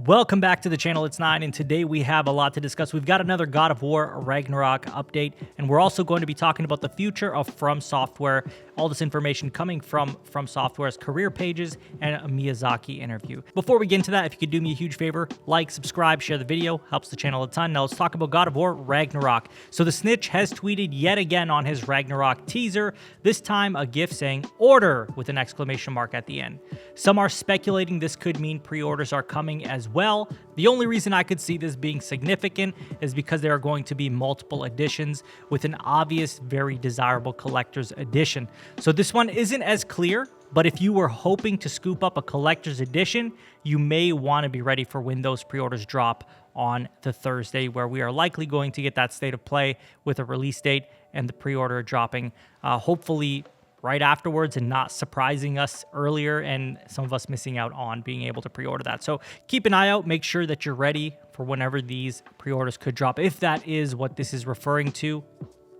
Welcome back to the channel, it's 9, and today we have a lot to discuss. We've got another God of War Ragnarok update, and we're also going to be talking about the future of FromSoft. All this information coming from FromSoft's career pages and a Miyazaki interview. Before we get into that, if you could do me a huge favor, like, subscribe, share the video, helps the channel a ton. Now let's talk about God of War Ragnarok. So the Snitch has tweeted yet again on his Ragnarok teaser, this time a GIF saying, "Order!" with an exclamation mark at the end. Some are speculating this could mean pre-orders are coming as well. The only reason I could see this being significant is because there are going to be multiple editions with an obvious, very desirable collector's edition. So this one isn't as clear, but if you were hoping to scoop up a collector's edition, you may want to be ready for when those pre-orders drop on the Thursday, where we are likely going to get that state of play with a release date and the pre-order dropping hopefully right afterwards and not surprising us earlier and some of us missing out on being able to pre-order that. So keep an eye out, make sure that you're ready for whenever these pre-orders could drop, if that is what this is referring to.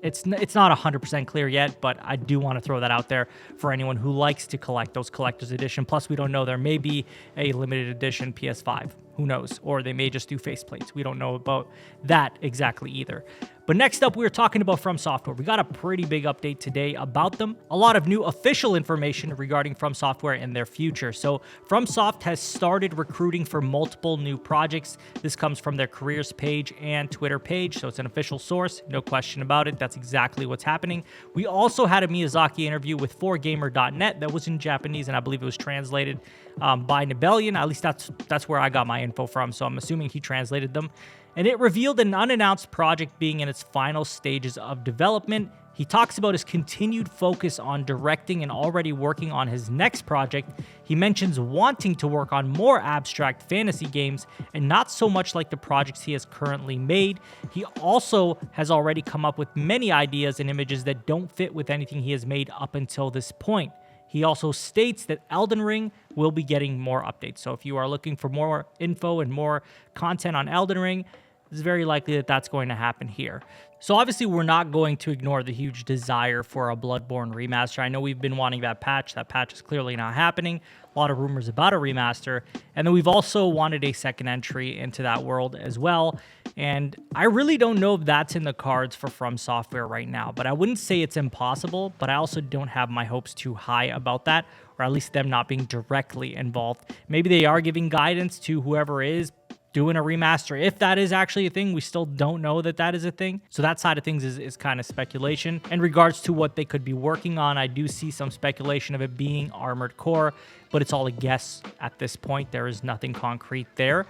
It's not 100% clear yet, but I do want to throw that out there for anyone who likes to collect those collector's edition. Plus, we don't know, there may be a limited edition PS5. Who knows? Or they may just do faceplates. We don't know about that exactly either. But next up, we were talking about FromSoft. We got a pretty big update today about them. A lot of new official information regarding FromSoft and their future. So FromSoft has started recruiting for multiple new projects. This comes from their careers page and Twitter page, so it's an official source, no question about it. That's exactly what's happening. We also had a Miyazaki interview with 4gamer.net that was in Japanese, and I believe it was translated by Nibelian. At least that's where I got my info from, so I'm assuming he translated them. And it revealed an unannounced project being in its final stages of development. He talks about his continued focus on directing and already working on his next project. He mentions wanting to work on more abstract fantasy games and not so much like the projects he has currently made. He also has already come up with many ideas and images that don't fit with anything he has made up until this point. He also states that Elden Ring will be getting more updates. So if you are looking for more info and more content on Elden Ring, it's very likely that that's going to happen here. So obviously we're not going to ignore the huge desire for a Bloodborne remaster. I know we've been wanting that patch. That patch is clearly not happening. A lot of rumors about a remaster. And then we've also wanted a second entry into that world as well. And I really don't know if that's in the cards for FromSoft right now, but I wouldn't say it's impossible, but I also don't have my hopes too high about that, or at least them not being directly involved. Maybe they are giving guidance to whoever is doing a remaster. If that is actually a thing, we still don't know that that is a thing. So that side of things is kind of speculation. In regards to what they could be working on, I do see some speculation of it being Armored Core, but it's all a guess at this point. There is nothing concrete there.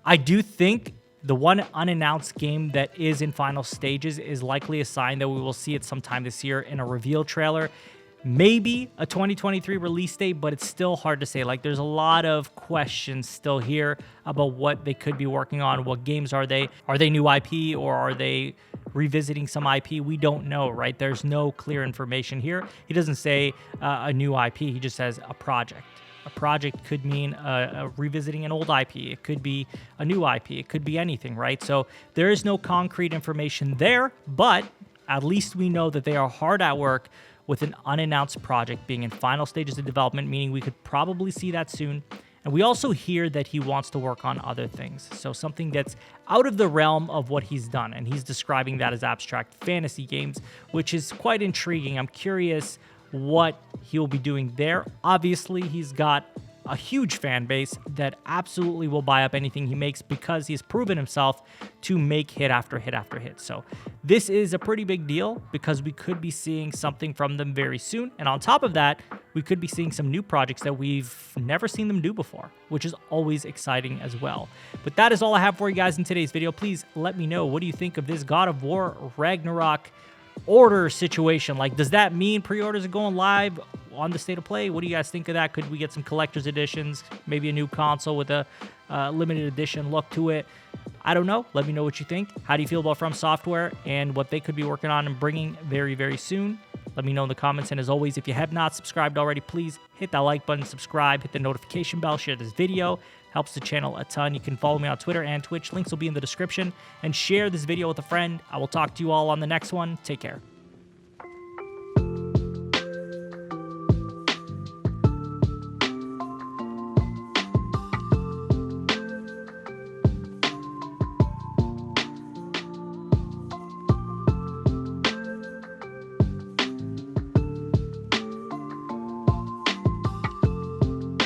I do think the one unannounced game that is in final stages is likely a sign that we will see it sometime this year in a reveal trailer. Maybe a 2023 release date, but it's still hard to say. Like, there's a lot of questions still here about what they could be working on. What games are they? Are they new IP or are they revisiting some IP? We don't know, right? There's no clear information here. He doesn't say a new IP. He just says a project. A project could mean revisiting an old IP. It could be a new IP. It could be anything, right? So there is no concrete information there, but at least we know that they are hard at work with an unannounced project being in final stages of development, meaning we could probably see that soon. And we also hear that he wants to work on other things. So something that's out of the realm of what he's done. And he's describing that as abstract fantasy games, which is quite intriguing. I'm curious what he'll be doing there. Obviously, he's got a huge fan base that absolutely will buy up anything he makes because he's proven himself to make hit after hit after hit. So this is a pretty big deal because we could be seeing something from them very soon. And on top of that, we could be seeing some new projects that we've never seen them do before, which is always exciting as well. But that is all I have for you guys in today's video. Please let me know, what do you think of this God of War Ragnarok order situation? Like, does that mean pre-orders are going live on the state of play? What do you guys think of that? Could we get some collector's editions, maybe a new console with a limited edition look to it? I don't know. Let me know what you think. How do you feel about FromSoft and what they could be working on and bringing very, very soon? Let me know in the comments. And as always, if you have not subscribed already, please hit that like button, subscribe, hit the notification bell, share this video. Helps the channel a ton. You can follow me on Twitter and Twitch. Links will be in the description. And share this video with a friend. I will talk to you all on the next one. Take care.